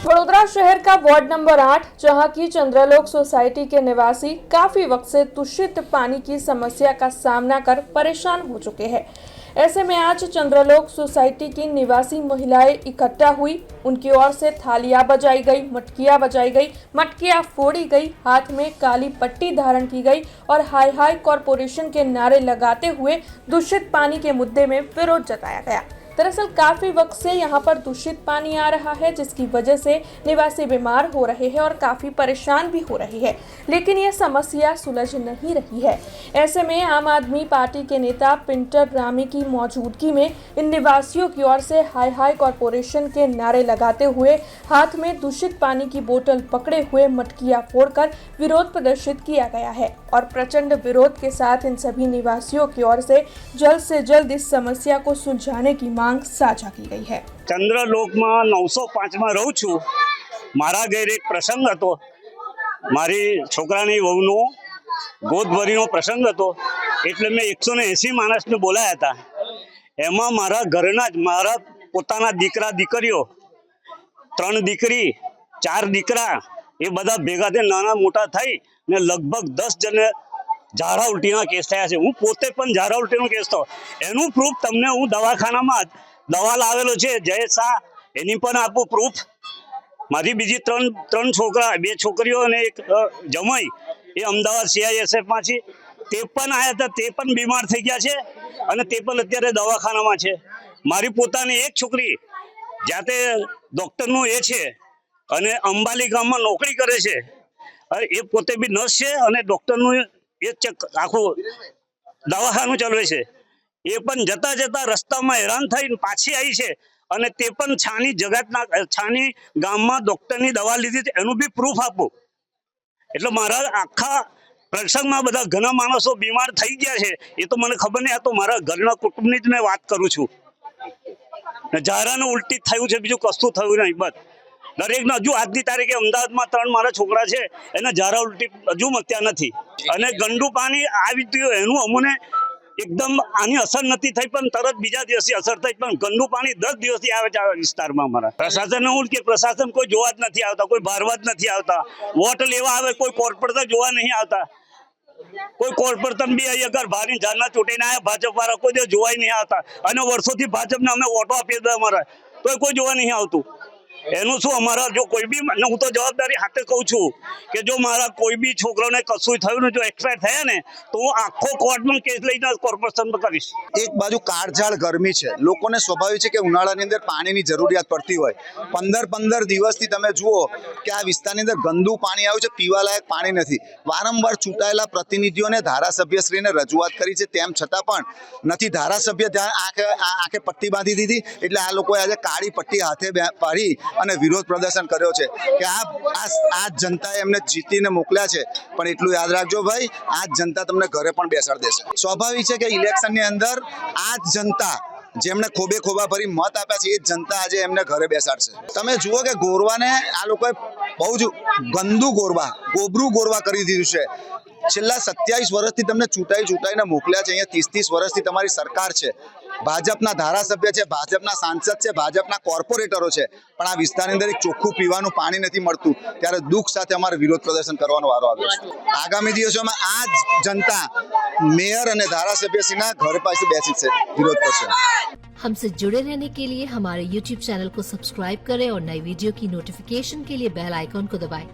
वडोदरा शहर का ward number 8 जहां की चंद्रलोक सोसाइटी के निवासी काफी वक्त से दूषित पानी की समस्या का सामना कर परेशान हो चुके हैं। ऐसे में आज चंद्रलोक सोसाइटी की निवासी महिलाएं इकट्ठा हुई। उनकी ओर से थालियां बजाई गई, मटकियां बजाई गई, मटकियां फोड़ी गई, हाथ में काली पट्टी धारण की गई और हाय हाय कॉरपोरेशन के नारे लगाते हुए दूषित पानी के मुद्दे में विरोध जताया गया। दरअसल काफी वक्त से यहाँ पर दूषित पानी आ रहा है, जिसकी वजह से निवासी बीमार हो रहे हैं और काफी परेशान भी हो रहे हैं, लेकिन ये समस्या सुलझ नहीं रही है। ऐसे में आम आदमी पार्टी के नेता पिंटर रामी की मौजूदगी में इन निवासियों की ओर से हाय हाय कॉरपोरेशन के नारे लगाते हुए हाथ में दूषित पानी की बोतल पकड़े हुए मटकियां फोड़कर विरोध प्रदर्शित किया गया है और प्रचंड विरोध के साथ इन सभी निवासियों की ओर से जल्द इस समस्या को सुलझाने की मांग साझा की गई है। चंद्रलोक में 905 में रहूं छू। मारा घर एक प्रसंग हतो, मारी छोकरानी वहुनो गोदभरीनो प्रसंग हतो, એટલે મેં 180 માણસને બોલાયા હતા। એમાં મારા ઘરના જ મારા પોતાના દીકરા દીકરીઓ 3 દીકરી 4 દીકરા એ બધા ભેગા થઈને નાના મોટા થઈ ને લગભગ 10 જણને ઝાડા ઉલટીના કેસ થયા છે। હું પોતે પણ ઝાડા ઉલટીનો કેસ થયો, એનું પ્રૂફ તમને હું દવાખાનામાં દવા લાવેલો છે જય શાહ, એની પણ આપું પ્રૂફ। મારી બીજી ત્રણ છોકરા 2 છોકરીઓ અને એક જમાઈ એ અમદાવાદ CISF માં છે, તે પણ આયા હતા, તે પણ બીમાર થઈ ગયા છે અને તે પણ અત્યારે દવાખાનામાં છે। મારી પોતાની એક છોકરી જાતે ડોક્ટરનું એ છે અને અંબાલી ગામમાં નોકરી કરે છે, એ પોતે બી નર્સ છે અને ડોક્ટરનું આખું દવાખાનું ચલાવે છે। એ પણ જતા જતા રસ્તામાં હેરાન થઈને પાછી આવી છે અને તે પણ છાની ગામમાં ડોક્ટરની દવા લીધી છે, એનું બી પ્રૂફ આપો। એટલે મારા આખા પ્રસંગમાં બધા ઘણા માણસો બીમાર થઈ ગયા છે, એ તો મને ખબર નહીં, આ તો મારા ઘરના કુટુંબની જ મેં વાત કરું છું। ઝારાને ઉલટી થયું છે, બીજું કશું થયું નહીં। બસ દરેકને હજુ આજની તારીખે અમદાવાદમાં 3 મારા છોકરા છે, એને ઝારા ઉલટી હજુ મત્યા નથી અને ગંદુ પાણી આવી ગયું એનું અમને एकदम आनी असर नहीं थी, पण तरत बीजा दिवसे असर थी, पण गंदू पानी 10 दिवस आवे छे आ विस्तारमां। अमरा प्रशासन उठ के प्रशासन कोई जोवा ज नहीं आवता, कोई भारवा ज नहीं आवता, वोट लेवा आवे कोई कॉर्पोरेटर जोवा नहीं आवता, कोई कॉर्पोरेटर भी अगर भारी जाना चूंटीने आया भाजप वाळा कोई दिवस जोवाय नहीं आवता अने वर्षोथी भाजपने अमे वोटो आपी दीधा अमरा तो कोई जोवा नहीं आवतुं। एनु शुं अमरा जो कोई भी हूँ तो जवाबदारी हाथे कहूँ छूँ कि जो मारा कोई भी छोकराने कशुं थयुं ने जो एक्सपायर थया ने तो हूँ आखो कोर्टमां केस लईने कॉर्पोरेशन में करीश। एक बाजू काळझाळ गरमी छे, लोकोने स्वाभाविक छे के उनाळानी अंदर पाणीनी जरूरियात पड़ती होय। 15 दिवसथी तमे जुओ के आ विस्तारनी अंदर गंदू पाणी आव्युं छे, पीवालायक पाणी नथी। वारंवार चूंटायेला प्रतिनिधिओने धारासभ्यश्रीने रजूआत करी छे, तेम छतां पण नथी। धारासभ्य आंखे पट्टी बांधी दीधी एटले आ लोकोए आज काळी पट्टी हाथे पाडी અને વિરોધ પ્રદર્શન કર્યો છે કે આ જનતાએ એમને જીતીને મોકલ્યા છે, પણ એટલું યાદ રાખજો ભાઈ, આ જનતા તમને ઘરે પણ બેસાડી દેશે। સ્વાભાવિક છે કે ઇલેક્શનની અંદર આ જનતા જેમણે ખોબે ખોબા ભરી મત આપ્યા છે એ जनता આજે એમને ઘરે બેસાડશે। તમે જુઓ કે ગોરવાને આ લોકોએ બહુ જ ગંદુ ગોબરું ગોરવા કરી દીધું છે। છેલ્લા 27 વર્ષથી તમને ચૂંટાઈને મોકલ્યા છે, અહીંયા 30 વર્ષથી તમારી સરકાર છે, ભાજપના ધારાસભ્ય છે, ભાજપના સાંસદ છે, ભાજપના કોર્પોરેટરો છે, પણ આ વિસ્તારની અંદર એક ચોખ્ખું પીવાનું પાણી નથી મળતું, ત્યારે દુઃખ સાથે અમારે વિરોધ પ્રદર્શન કરવાનો વારો આવ્યો છે। આગામી દિવસોમાં આ જ જનતા મેયર અને ધારાસભ્યશ્રીના ઘર પાસે બેસી વિરોધ કરશે। हमसे जुड़े रहने के लिए हमारे YouTube चैनल को सब्सक्राइब करें और नई वीडियो की नोटिफिकेशन के लिए बेल आइकॉन को दबाएं।